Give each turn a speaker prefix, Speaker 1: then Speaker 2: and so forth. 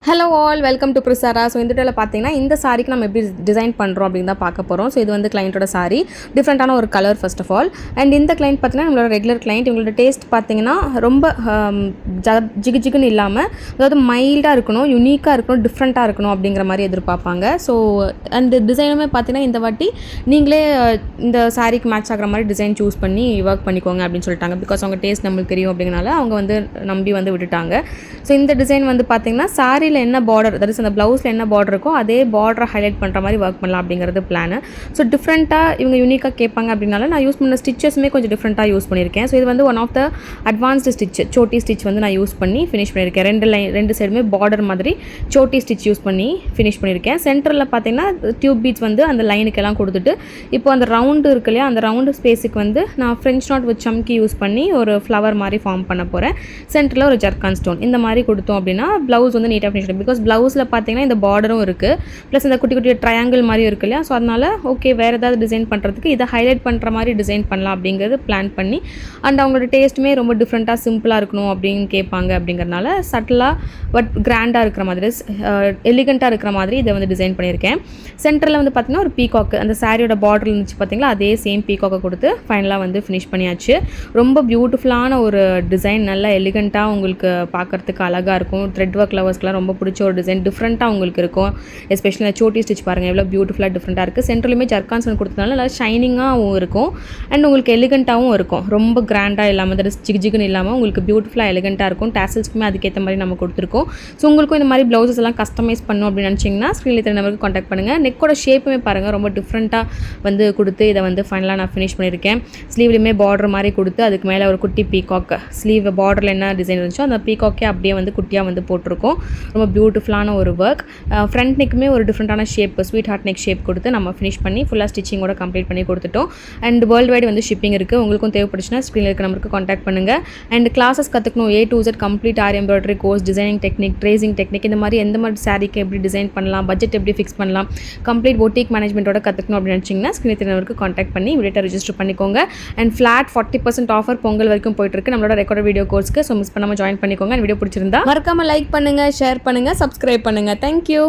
Speaker 1: Hello all welcome to பிரிசாரா. So இந்த டேல பார்த்தீங்கன்னா இந்த சாரிக்கு நம்ம எப்படி டிசைன் பண்ணுறோம் அப்படின்னு தான் பார்க்க போகிறோம். ஸோ இது வந்து கிளைண்ட்டோட சாரி, டிஃப்ரெண்ட்டான ஒரு colour first of all. And இந்த கிளைண்ட் பார்த்தீங்கன்னா நம்மளோட ரெகுலர் கிளைண்ட். இவங்களோட டேஸ்ட் பார்த்தீங்கன்னா ரொம்ப ஜிகு ஜிகுன்னு இல்லாமல், அதாவது மைல்டாக இருக்கணும், யூனிக்காக இருக்கணும், டிஃப்ரெண்ட்டாக இருக்கணும் அப்படிங்கிற மாதிரி எதிர்பார்ப்பாங்க. ஸோ அந்த டிசைனுமே பார்த்தீங்கன்னா இந்த வாட்டி நீங்களே இந்த சாரிக்கு மேட்ச் ஆகிற மாதிரி டிசைன் சூஸ் பண்ணி ஒர்க் பண்ணிக்கோங்க அப்படின்னு சொல்லிட்டாங்க. பிகாஸ் அவங்க டேஸ்ட் நம்மளுக்கு தெரியும் அப்படிங்கிறனால அவங்க வந்து நம்பி வந்து விட்டுட்டாங்க. ஸோ இந்த டிசைன் வந்து பார்த்தீங்கன்னா சாரியில் என்ன பார்டர், தட் இஸ் அந்த ப்ளவுஸில் என்ன பார்டர் இருக்கோ அதே பார்டரை ஹைலைட் பண்ணுற மாதிரி ஒர்க் பண்ணலாம் அப்படிங்கிறது பிளான். ஸோ டிஃப்ரெண்ட்டாக இவங்க யூனிக்காக கேட்பாங்க அப்படின்னால நான் யூஸ் பண்ண ஸ்டிச்சஸுமே கொஞ்சம் டிஃப்ரெண்ட்டாக யூஸ் பண்ணியிருக்கேன். ஸோ இது வந்து one of the advanced stitch, சோட்டி ஸ்டிச் வந்து நான் யூஸ் பண்ணி ஃபினிஷ் பண்ணியிருக்கேன். ரெண்டு சைடுமே பார்டர் மாதிரி சோட்டி ஸ்டிச் யூஸ் பண்ணி ஃபினிஷ் பண்ணியிருக்கேன். சென்டரில் பார்த்தீங்கன்னா டியூப் பீட்ஸ் வந்து அந்த லைனுக்கெல்லாம் கொடுத்துட்டு இப்போ அந்த ரவுண்டு இருக்கு இல்லையா, அந்த ரவுண்டு ஸ்பேஸுக்கு வந்து நான் ஃப்ரெஞ்ச் நாட் வித் சம்கி யூஸ் பண்ணி ஒரு ஃப்ளவர் மாதிரி ஃபார்ம் பண்ண போகிறேன். சென்டரில் ஒரு ஜர்கான் ஸ்டோன் இந்த மாதிரி கொடுத்தோம் அப்படின்னா ப்ளவுஸ் வந்து நீட்டாக ஃபினிஷ். பிகாஸ் ப்ளவுஸில் பார்த்தீங்கன்னா இந்த பார்டரும் இருக்குது, ப்ளஸ் இந்த குட்டி குட்டி ட்ரையாங்கிள் மாதிரி இருக்கு இல்லையா. ஸோ அதனால் ஓகே வேறு ஏதாவது டிசைன் பண்ணுறதுக்கு இதை ஹைலைட் பண்ணுற மாதிரி டிசைன் பண்ணலாம் அப்படிங்கிறது பிளான் பண்ணி, அண்ட் அவங்களோட டேஸ்ட்டுமே ரொம்ப டிஃப்ரெண்ட்டாக சிம்பிளாக இருக்கணும் அப்படின்னு கேட்பாங்க. அப்படிங்கிறதுனால சட்டிலாக பட் கிராண்டாக இருக்கிற மாதிரி, எலிகண்ட்டாக இருக்கிற மாதிரி இதை வந்து டிசைன் பண்ணியிருக்கேன். சென்டரில் வந்து பார்த்திங்கன்னா ஒரு பீகாக்கு, அந்த சாரியோட பார்டர் இருந்துச்சு பார்த்தீங்களா, அதே சேம் பீகாக்கை கொடுத்து ஃபைனலாக வந்து ஃபினிஷ் பண்ணியாச்சு. ரொம்ப பியூட்டிஃபுல்லான ஒரு டிசைன், நல்லா எலிகண்ட்டாக உங்களுக்கு பார்க்குறதுக்கு அழகாக இருக்கும். த்ரெட் ஒர்க் லவர்ஸ்க்குலாம் ரொம்ப பிடிச்ச ஒரு டிசைன், டிஃப்ரெண்ட்டாக உங்களுக்கு இருக்கும். எஸ்பெஷலி சோட்டி ஸ்டிச் பாருங்கள் எவ்வளோ பியூட்டிஃபுல்லாக டிஃப்ரெண்ட்டாக இருக்குது. சென்ட்ரலுமே ஜர்கான் ஸ்டோன் கொடுத்ததுனால நல்லா ஷைனிங்காகவும் இருக்கும் அண்ட் உங்களுக்கு எலிகண்ட்டாகவும் இருக்கும். ரொம்ப கிராண்டாக இல்லாமல், தட் இஸ் ஜிகு ஜிகுன்னு இல்லாமல் உங்களுக்கு பியூட்டிஃபுல்லாக எலிகண்ட்டாக இருக்கும். டேசல்ஸ்க்குமே அதுக்கேற்ற மாதிரி நம்ம கொடுத்துருக்கோம். ஸோ உங்களுக்கும் இந்த மாதிரி ப்ளவுசஸ் எல்லாம் கஸ்டமைஸ் பண்ணணும் அப்படின்னு நினச்சிங்கன்னா ஸ்க்ரீனில் இருக்கிற நம்பருக்கு காண்டாக்ட் பண்ணுங்கள். நெக்கோட ஷேப்புமே பாருங்கள் ரொம்ப டிஃப்ரெண்ட்டாக வந்து கொடுத்து இதை வந்து ஃபைனலாக நான் ஃபினிஷ் பண்ணியிருக்கேன். ஸ்லீவ்லையுமே பார்டர் மாதிரி கொடுத்து அதுக்கு மேலே ஒரு குட்டி பீகாக், ஸ்லீவ் பார்டரில் என்ன டிசைன் இருந்துச்சோ அந்த பீகாக்கே அப்படியே வந்து குட்டியாக வந்து போட்டிருக்கோம். ரொம்ப பியூட்டிஃபுல்லான ஒரு ஒர்க். ஃப்ரண்ட் நெக்குமே ஒரு டிஃப்ரெண்ட்டான shape, sweetheart neck shape கொடுத்து நம்ம ஃபினிஷ் பண்ணி ஃபுல்லாக ஸ்டிச்சிங்கோட கம்ப்ளீட் பண்ணி கொடுத்துட்டோம். அண்ட் வேர்ல்டு வைடு வந்து ஷிப்பிங் இருக்குது. உங்களுக்கும் தேவைப்படுச்சுன்னா ஸ்க்ரீனில் இருக்க நம்பருக்கு காண்டாக்ட் பண்ணுங்கள். அண்ட் கிளாஸஸ் கற்றுக்கணும், A to Z complete aari embroidery course, designing technique, tracing technique, இந்த மாதிரி எந்த மாதிரி சாரிக்கு எப்படி டிசைன் பண்ணலாம், பட்ஜெட் எப்படி ஃபிக்ஸ் பண்ணலாம், கம்ப்ளீட் பொட்டிக் மேனேஜ்மெண்ட்டோட கற்றுக்கணும் அப்படின்னு நினச்சிங்கன்னா ஸ்க்ரீனில் இருக்க நம்பருக்கு காண்டாக்ட் பண்ணி இமீடியட்டாக ரெஜிஸ்டர் பண்ணிக்கோங்க. அண்ட் ஃப்ளாட் 40% ஆஃபர் பொங்கல் வரைக்கும் போயிட்டு இருக்கு நம்மளோட ரெக்கார்ட் வீடியோ கோர்ஸ்க்கு. ஸோ மிஸ் பண்ணாமல் ஜாயின் பண்ணிக்கோங்க. வீடியோ பிடிச்சிருந்தா மறக்காமல் லைக் பண்ணுங்கள், ஷேர் பண்ணுங்கள், சப்ஸ்கிரைப் பண்ணுங்கள். தேங்க்யூ.